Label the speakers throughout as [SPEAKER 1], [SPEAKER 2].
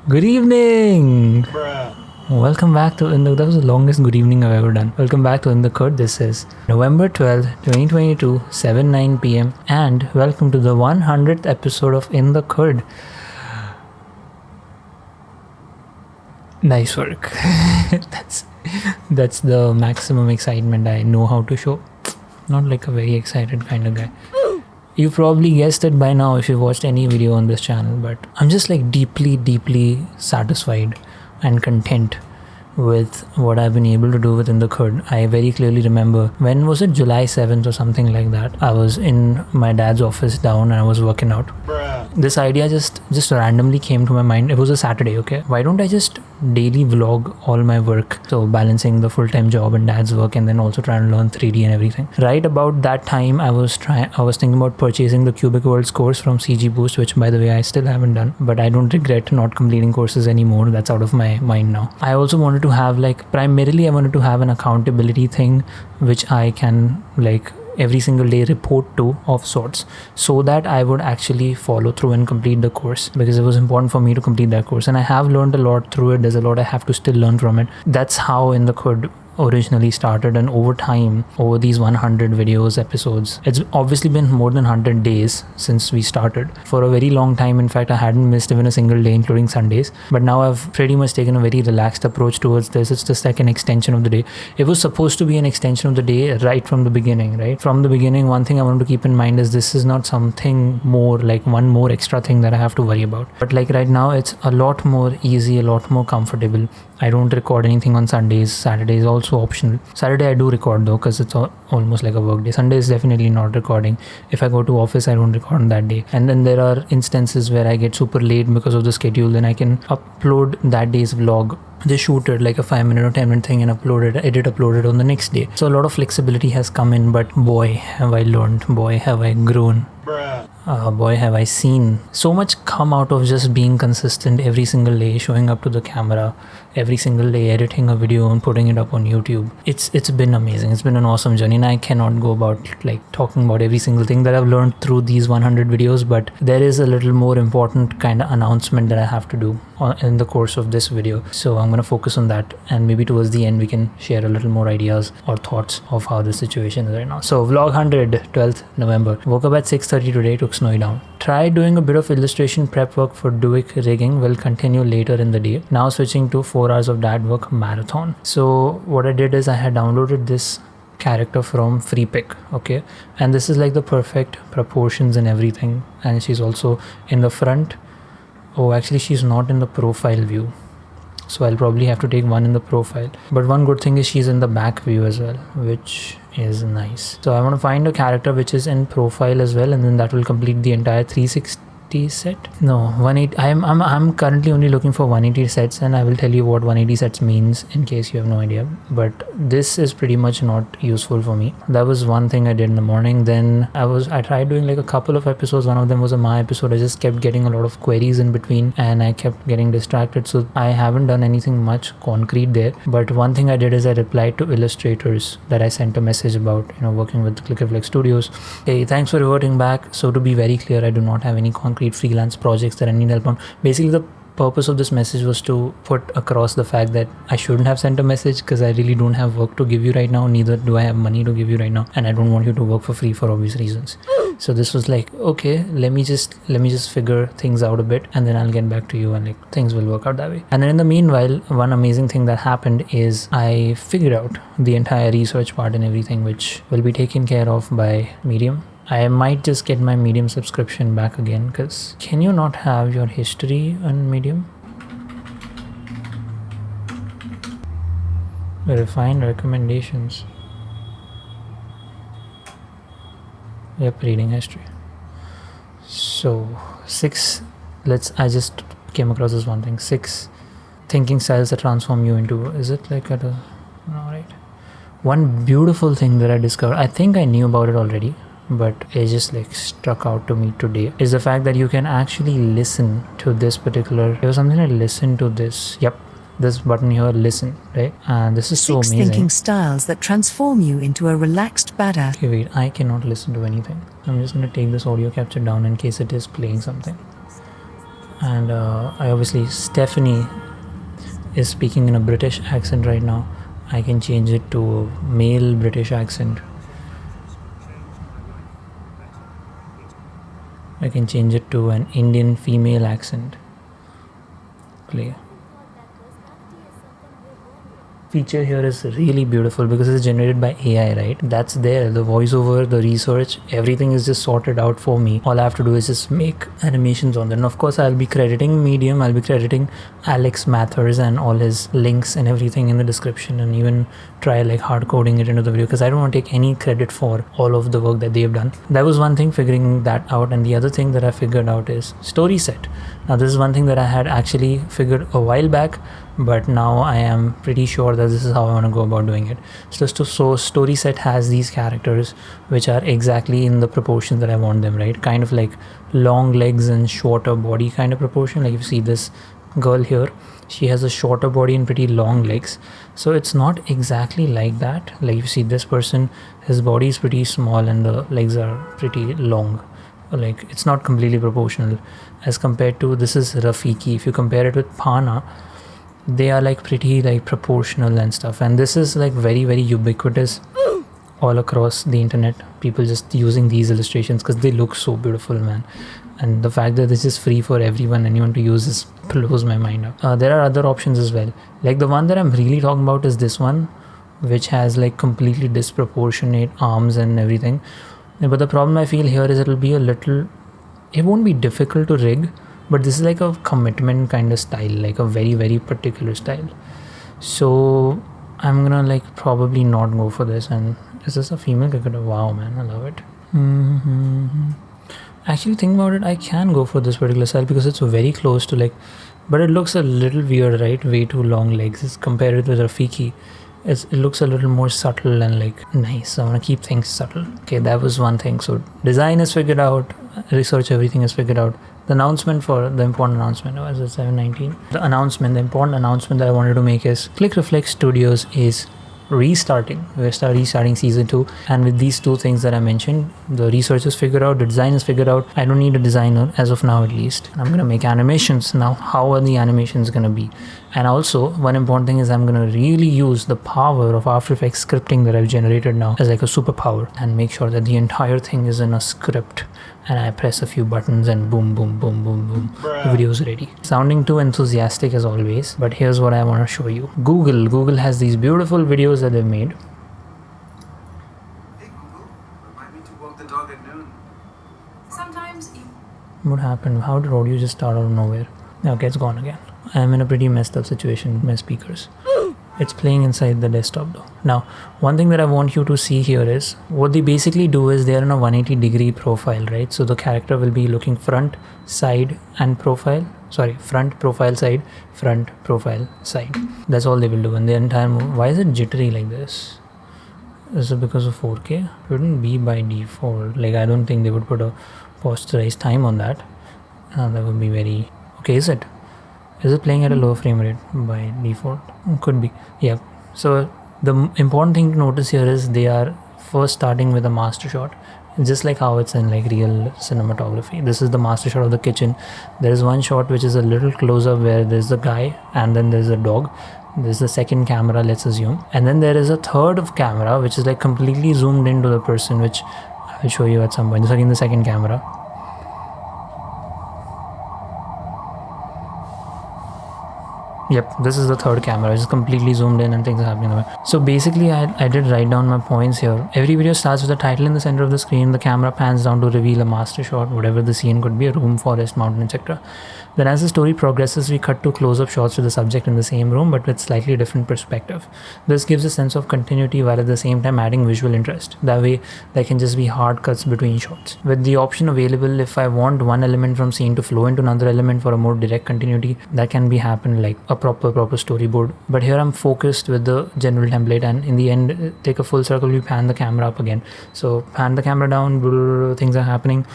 [SPEAKER 1] Good evening!
[SPEAKER 2] Bruh.
[SPEAKER 1] Welcome back to that was the longest good evening I've ever done. Welcome back to In the Khud. This is November 12th, 2022, 7:09 p.m. and welcome to the 100th episode of In the Khud. Nice work. that's the maximum excitement I know how to show. Not like a very excited kind of guy. You probably guessed it by now if you watched any video on this channel, but I'm just like deeply satisfied and content with what I've been able to do within the Khud. I very clearly remember, when was it, July 7th or something like that, I was in my dad's office down and I was working out.
[SPEAKER 2] Bruh.
[SPEAKER 1] This idea just randomly came to my mind. It was a Saturday, okay? Why don't I just daily vlog all my work? So balancing the full-time job and dad's work and then also trying to learn 3D and everything. Right about that time, I was thinking about purchasing the Cubic Worlds course from CG Boost, which by the way I still haven't done, but I don't regret not completing courses anymore. That's out of my mind now. I also wanted to have primarily I wanted to have an accountability thing which I can every single day report to of sorts, so that I would actually follow through and complete the course, because it was important for me to complete that course, and I have learned a lot through it. There's a lot I have to still learn from it. That's how In the Khud originally started, and over time, over these 100 videos, episodes, it's obviously been more than 100 days since we started. For a very long time, in fact, I hadn't missed even a single day, including Sundays, but now I've pretty much taken a very relaxed approach towards this. It's just like an extension of the day. It was supposed to be an extension of the day right from the beginning, right? From the beginning, one thing I want to keep in mind is this is not something more, like one more extra thing that I have to worry about. But like right now, it's a lot more easy, a lot more comfortable. I don't record anything on Sundays. Saturday is also optional. Saturday I do record though, because it's almost like a work day. Sunday is definitely not recording. If I go to office, I don't record on that day. And then there are instances where I get super late because of the schedule. Then I can upload that day's vlog, just shoot it like a 5-minute or 10-minute thing and upload it on the next day. So a lot of flexibility has come in, but boy have I learned, boy have I grown.
[SPEAKER 2] Bruh.
[SPEAKER 1] Boy have I seen so much come out of just being consistent every single day, showing up to the camera every single day, editing a video and putting it up on YouTube. It's been amazing. It's been an awesome journey, and I cannot go about talking about every single thing that I've learned through these 100 videos, but there is a little more important kind of announcement that I have to do in the course of this video. So I'm going to focus on that, and maybe towards the end we can share a little more ideas or thoughts of how the situation is right now. So vlog 100, 12th November. Woke up at 6:30 today, took Snowy down. Tried doing a bit of illustration prep work for Duick rigging. Will continue later in the day. Now switching to 4 hours of dad work marathon. So what I did is I had downloaded this character from FreePic, okay, and this is like the perfect proportions and everything, and she's also in the front. Oh, actually she's not in the profile view, so I'll probably have to take one in the profile. But one good thing is she's in the back view as well, which is nice. So I want to find a character which is in profile as well, and then that will complete the entire 360 set. No, 180. I'm currently only looking for 180 sets, and I will tell you what 180 sets means in case you have no idea. But this is pretty much not useful for me. That was one thing I did in the morning. Then I tried doing like a couple of episodes. One of them was a my episode. I just kept getting a lot of queries in between, and I kept getting distracted. So I haven't done anything much concrete there. But one thing I did is I replied to illustrators that I sent a message about, working with Clickflix Studios. Hey, thanks for reverting back. So to be very clear, I do not have any concrete freelance projects that I need help on. Basically, the purpose of this message was to put across the fact that I shouldn't have sent a message, because I really don't have work to give you right now, neither do I have money to give you right now, and I don't want you to work for free for obvious reasons. So this was like, okay, let me just figure things out a bit, and then I'll get back to you, and things will work out that way. And then in the meanwhile, one amazing thing that happened is I figured out the entire research part and everything, which will be taken care of by Medium. I might just get my Medium subscription back again, because can you not have your history on Medium? Refined recommendations. Yep, reading history. So 6, I just came across this one thing. 6 thinking styles that transform you into, is it like no, right? One beautiful thing that I discovered, I think I knew about it already, but it just struck out to me today, is the fact that you can actually listen to this particular, there was something I listened to this, yep, this button here, listen, right? And this is so amazing.
[SPEAKER 3] 6 thinking styles that transform you into a relaxed badass.
[SPEAKER 1] Okay, wait, I cannot listen to anything. I'm just going to take this audio capture down in case it is playing something. And I obviously, Stephanie is speaking in a British accent right now. I can change it to a male British accent. I can change it to an Indian female accent. Play. Feature here is really beautiful because it's generated by AI, right? That's there. The voiceover, the research, everything is just sorted out for me. All I have to do is just make animations on them. And of course, I'll be crediting Medium, I'll be crediting Alex Mathers and all his links and everything in the description, and even try like hard coding it into the video because I don't want to take any credit for all of the work that they've done. That was one thing, figuring that out. And the other thing that I figured out is story set. Now, this is one thing that I had actually figured a while back, but now I am pretty sure that this is how I want to go about doing it. So story set has these characters which are exactly in the proportions that I want them, right? Kind of like long legs and shorter body kind of proportion. Like if you see this girl here, she has a shorter body and pretty long legs. So it's not exactly like that. Like you see this person, his body is pretty small and the legs are pretty long. Like it's not completely proportional as compared to, this is Rafiki. If you compare it with Pana, they are like pretty like proportional and stuff, and this is like very ubiquitous all across the internet. People just using these illustrations because they look so beautiful, man. And the fact that this is free for anyone to use is blows my mind up. There are other options as well. Like the one that I'm really talking about is this one, which has like completely disproportionate arms and everything. But the problem I feel here is it won't be difficult to rig, but this is like a commitment kind of style, like a very particular style. So I'm gonna like probably not go for this. And is this a female cricketer? Wow, man, I love it. Actually, think about it, I can go for this particular style because it's very close to like, but it looks a little weird, right? Way too long legs. It's compared with Rafiki. It looks a little more subtle and like nice. I want to keep things subtle. Okay, that was one thing. So design is figured out, research, everything is figured out. The announcement for the important announcement was at 7:19. The important announcement that I wanted to make is Click Reflex Studios is restarting. We're restarting season 2, and with these two things that I mentioned, the research is figured out, the design is figured out. I don't need a designer as of now, at least. I'm gonna make animations now. How are the animations gonna be? And also, one important thing is I'm gonna really use the power of After Effects scripting that I've generated now as like a superpower, and make sure that the entire thing is in a script, and I press a few buttons and boom, the video is ready. Sounding too enthusiastic as always, but here's what I want to show you. Google has these beautiful videos that they've made.
[SPEAKER 2] Hey Google, remind me to walk the dog at noon. Sometimes
[SPEAKER 1] What happened? How did audio just start out of nowhere? Okay, it's gone again. I'm in a pretty messed up situation with my speakers. It's playing inside the desktop though. Now, one thing that I want you to see here is what they basically do is they're in a 180-degree profile, right? So the character will be looking front, side, and profile. Sorry, front, profile, side, front, profile, side. That's all they will do in the entire movie. Why is it jittery like this? Is it because of 4K? It wouldn't be by default. Like, I don't think they would put a posterized time on that. That would be very... Okay, is it? Is it playing at a low frame rate by default? Could be. Yeah. So the important thing to notice here is they are first starting with a master shot, just like how it's in like real cinematography. This is the master shot of the kitchen. There is one shot which is a little closer where there's the guy and then there's a dog. There's the second camera, let's assume, and then there is a third of camera which is like completely zoomed into the person, which I'll show you at some point. So again, the second camera. Yep, this is the third camera. It's completely zoomed in and things are happening. So basically, I did write down my points here. Every video starts with a title in the center of the screen. The camera pans down to reveal a master shot, whatever the scene could be, a room, forest, mountain, etc. Then as the story progresses, we cut to close-up shots with the subject in the same room, but with slightly different perspective. This gives a sense of continuity while at the same time adding visual interest. That way, there can just be hard cuts between shots. With the option available, if I want one element from scene to flow into another element for a more direct continuity, that can be happen like a proper storyboard. But here I'm focused with the general template, and in the end, take a full circle, we pan the camera up again. So pan the camera down, things are happening.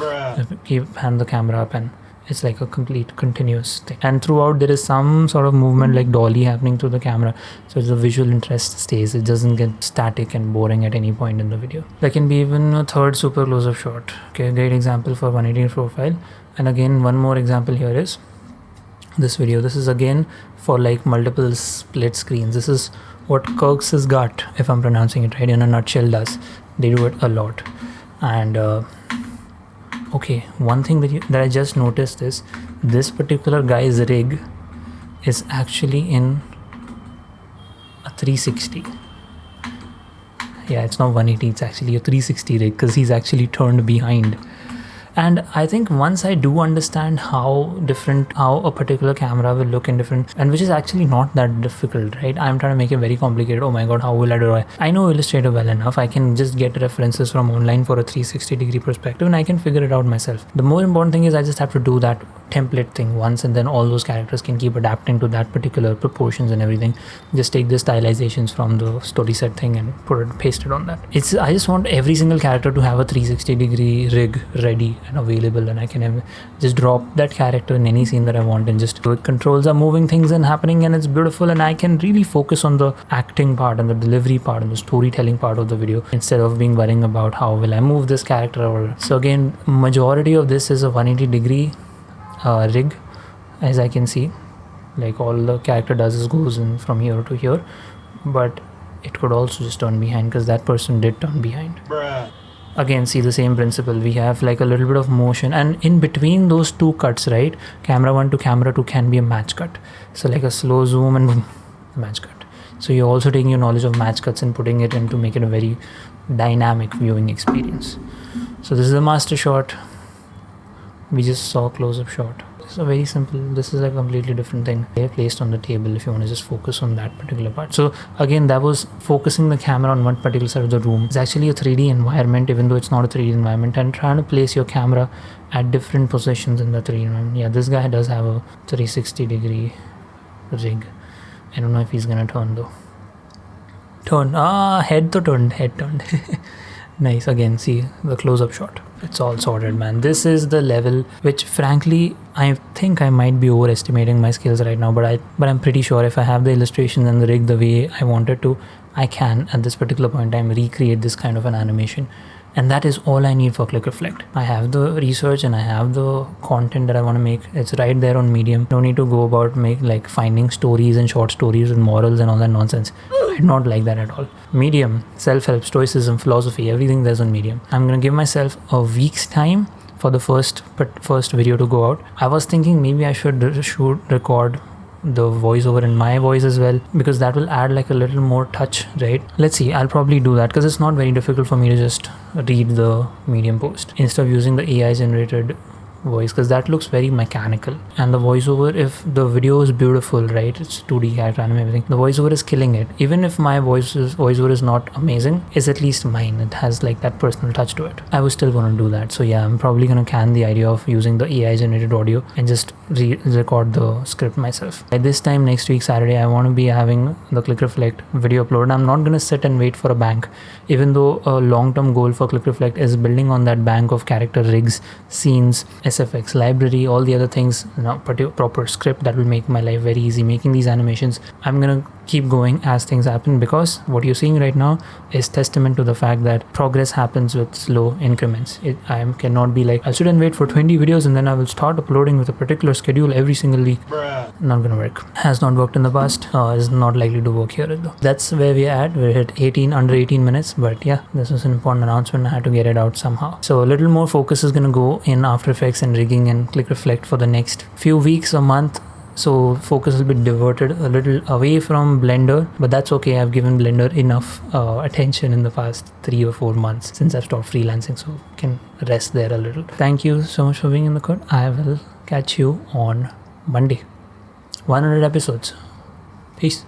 [SPEAKER 1] Keep pan the camera up, and it's like a complete continuous thing. And throughout there is some sort of movement like dolly happening through the camera, so the visual interest stays. It doesn't get static and boring at any point in the video. There can be even a third super close-up shot. Okay, great example for 180 profile. And again, one more example here is this video. This is again for like multiple split screens. This is what Kirk's got, if I'm pronouncing it right, in a nutshell does. They do it a lot. And okay, one thing that I just noticed is this particular guy's rig is actually in a 360. Yeah, it's not 180, it's actually a 360 rig because he's actually turned behind. And I think once I do understand how a particular camera will look in different, and which is actually not that difficult, right? I'm trying to make it very complicated. Oh my god, how will I do it? I know Illustrator well enough. I can just get references from online for a 360 degree perspective and I can figure it out myself. The more important thing is I just have to do that template thing once, and then all those characters can keep adapting to that particular proportions and everything. Just take the stylizations from the story set thing and paste it on that. I just want every single character to have a 360 degree rig ready and available, and I can just drop that character in any scene that I want, and just the controls are moving things and happening, and it's beautiful, and I can really focus on the acting part and the delivery part and the storytelling part of the video instead of being worrying about how will I move this character. So again, majority of this is a 180 degree rig, as I can see. Like all the character does is goes in from here to here, but it could also just turn behind because that person did turn behind. Bruh. Again, see the same principle. We have like a little bit of motion, and in between those two cuts, right, camera 1 to camera 2 can be a match cut. So like a slow zoom and boom, match cut. So you're also taking your knowledge of match cuts and putting it in to make it a very dynamic viewing experience. So this is a master shot. We just saw a close-up shot. It's a very simple, this is a completely different thing. They're placed on the table if you want to just focus on that particular part. So again, that was focusing the camera on one particular side of the room. It's actually a 3D environment, even though it's not a 3D environment, and trying to place your camera at different positions in the 3D environment. Yeah, this guy does have a 360 degree rig. I don't know if he's gonna turn though. Head turned. Nice. Again, see the close-up shot. It's all sorted, man. This is the level which, frankly, I think I might be overestimating my skills right now, but I'm pretty sure if I have the illustration and the rig the way I wanted to, I can at this particular point in time recreate this kind of an animation. And that is all I need for Click Reflect. I have the research and I have the content that I want to make. It's right there on Medium. No need to go about finding stories and short stories with morals and all that nonsense. I do not like that at all. Medium, self-help, stoicism, philosophy, everything there's on Medium. I'm gonna give myself a week's time for the first video to go out. I was thinking maybe I should record the voiceover in my voice as well, because that will add like a little more touch, right? Let's see, I'll probably do that because it's not very difficult for me to just read the Medium post instead of using the AI generated voice, because that looks very mechanical. And the voiceover, if the video is beautiful, right, it's 2D character anime, everything, the voiceover is killing it. Even if my voiceover is not amazing, it's at least mine. It has like that personal touch to it. I was still gonna do that. So yeah, I'm probably gonna can the idea of using the AI generated audio and just record the script myself. By this time next week Saturday, I want to be having the Click Reflect video upload. I'm not gonna sit and wait for a bank, even though a long-term goal for Click Reflect is building on that bank of character rigs, scenes, SFX library, all the other things, proper script that will make my life very easy making these animations. I'm gonna keep going as things happen, because what you're seeing right now is testament to the fact that progress happens with slow increments. I cannot be like, I'll sit and wait for 20 videos and then I will start uploading with a particular schedule every single week. Bruh. Not gonna work. Has not worked in the past. Is not likely to work here though. That's where we're at. We're at under 18 minutes, but yeah, this was an important announcement. I had to get it out somehow. So a little more focus is gonna go in After Effects and rigging and Click Reflect for the next few weeks or month. So focus will be diverted a little away from Blender, but that's okay. I've given Blender enough attention in the past 3 or 4 months since I've stopped freelancing, so I can rest there a little. Thank you so much for being in the Khud. I will catch you on Monday. 100 episodes. Peace.